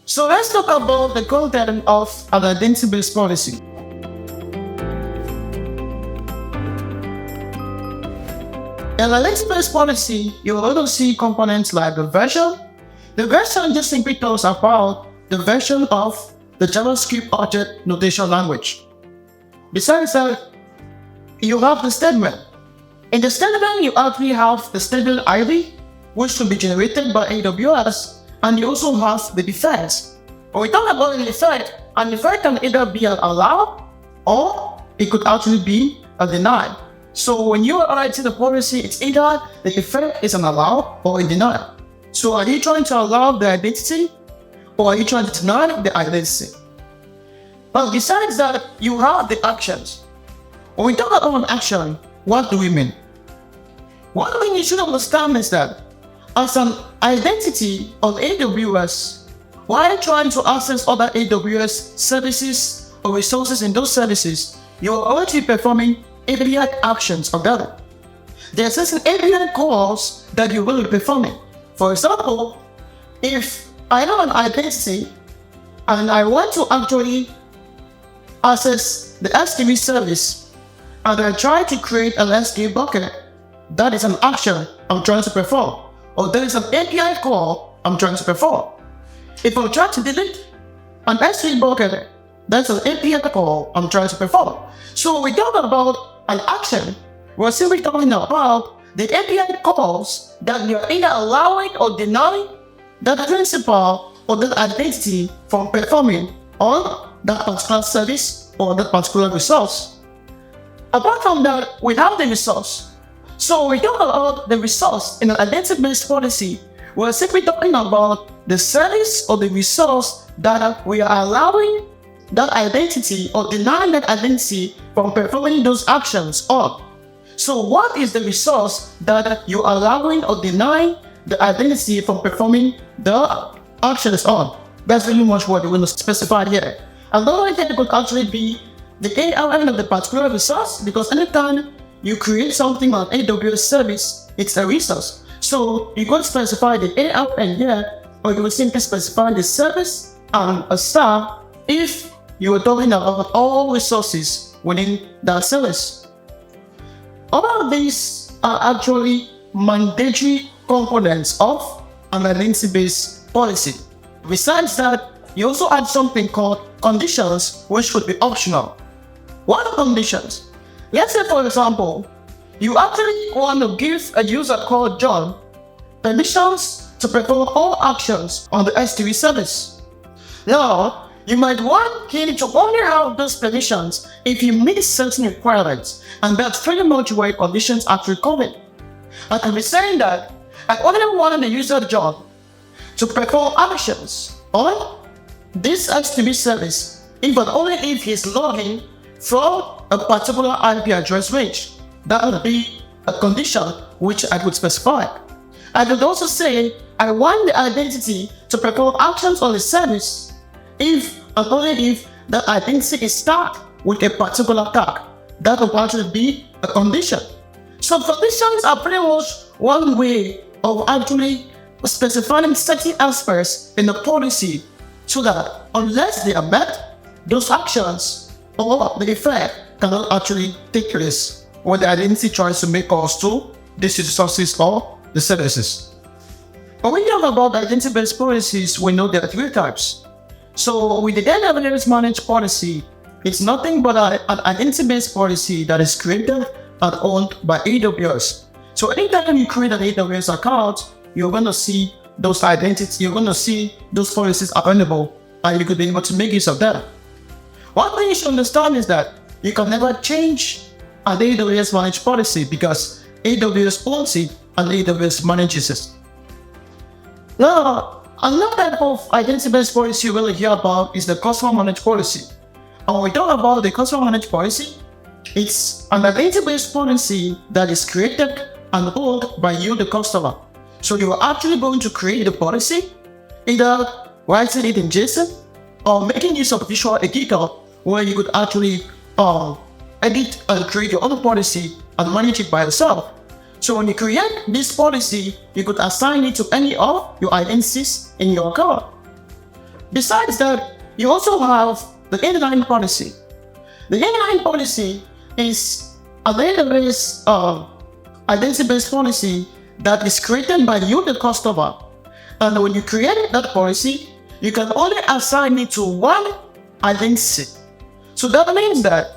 So let's talk about the content of an identity-based policy. In an identity-based policy, you will also see components like the version. The version just simply talks about the version of the JavaScript object notation language. Besides that, you have the statement. In the statement, you actually have the statement ID, which will be generated by AWS, and you also have the defense. When we talk about the defense, an defense can either be an allow or it could actually be a deny. So when you are writing the policy, it's either the defense is an allow or a deny. So are you trying to allow the identity or are you trying to deny the identity? But besides that, you have the actions. When we talk about an action, what do we mean? One thing you should understand is that as an identity on AWS, while trying to access other AWS services or resources in those services, you are already performing API actions of that. There are certain API calls that you will be performing. For example, if I have an identity and I want to actually access the S3 service and I try to create an S3 bucket, that is an action I'm trying to perform. Or there is an API call I'm trying to perform. If I'm trying to delete an S3 bucket, that's an API call I'm trying to perform. So when we talk about an action, we're simply talking about the API calls that you're either allowing or denying that principal or that identity from performing on that particular service or that particular resource. Apart from that, we have the resource. So we talk about the resource in an identity-based policy. We're simply talking about the service or the resource that we are allowing that identity or denying that identity from performing those actions on. So what is the resource that you're allowing or denying the identity from performing the actions on? That's really much what we're going to specify here. Another thing could actually be the ALM of the particular resource, because anytime you create something on AWS service, it's a resource. So you could specify the ALM here, or you will simply specify the service and a star if you are talking about all resources within that service. All of these are actually mandatory components of an identity-based policy. Besides that, you also add something called conditions, which would be optional. What are conditions? Let's say, for example, you actually want to give a user called John permissions to perform all actions on the S3 service. Now, you might want him to only have those permissions if he meets certain requirements, and that's pretty much where conditions actually come in. I can be saying that I only want the user John to perform actions on this S3 service if and only if he's logging from a particular IP address range. That would be a condition which I would specify. I could also say I want the identity to perform actions on the service if and only if the identity is tagged with a particular tag. That will actually be a condition. So conditions are pretty much one way of actually specifying certain aspects in the policy so that unless they are met, those actions or the effect cannot actually take place when the identity tries to make calls to these resources or the services. When we talk about identity-based policies, we know there are three types. So with the AWS Managed Policy, it's nothing but an identity-based policy that is created and owned by AWS. So anytime you create an AWS account, you're going to see those identities, you're going to see those policies available, and you could be able to make use of them. One thing you should understand is that you can never change an AWS Managed Policy because AWS owns it and AWS manages it. Now, another type of identity-based policy you will hear about is the customer managed policy. And when we talk about the customer managed policy, it's an identity-based policy that is created and owned by you, the customer. So you are actually going to create the policy, either writing it in JSON or making use of Visual Editor, where you could actually edit and create your own policy and manage it by yourself. So when you create this policy, you could assign it to any of your identities in your account. Besides that, you also have the inline policy. The inline policy is a database identity-based policy that is created by you, the customer. And when you create that policy, you can only assign it to one identity. So that means that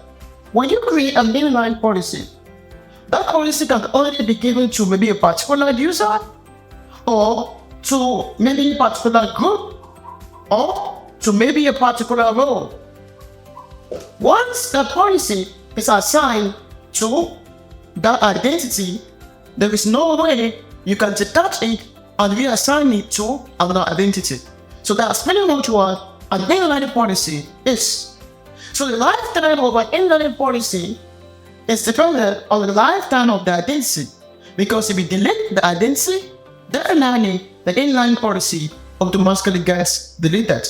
when you create an inline policy, that policy can only be given to maybe a particular user, or to maybe a particular group, or to maybe a particular role. Once the policy is assigned to that identity, there is no way you can detach it and reassign it to another identity. So that's pretty much what an inline policy is. So the lifetime of an inline policy is dependent on the lifetime of the identity, because if you delete the identity, definitely the inline policy automatically gets deleted.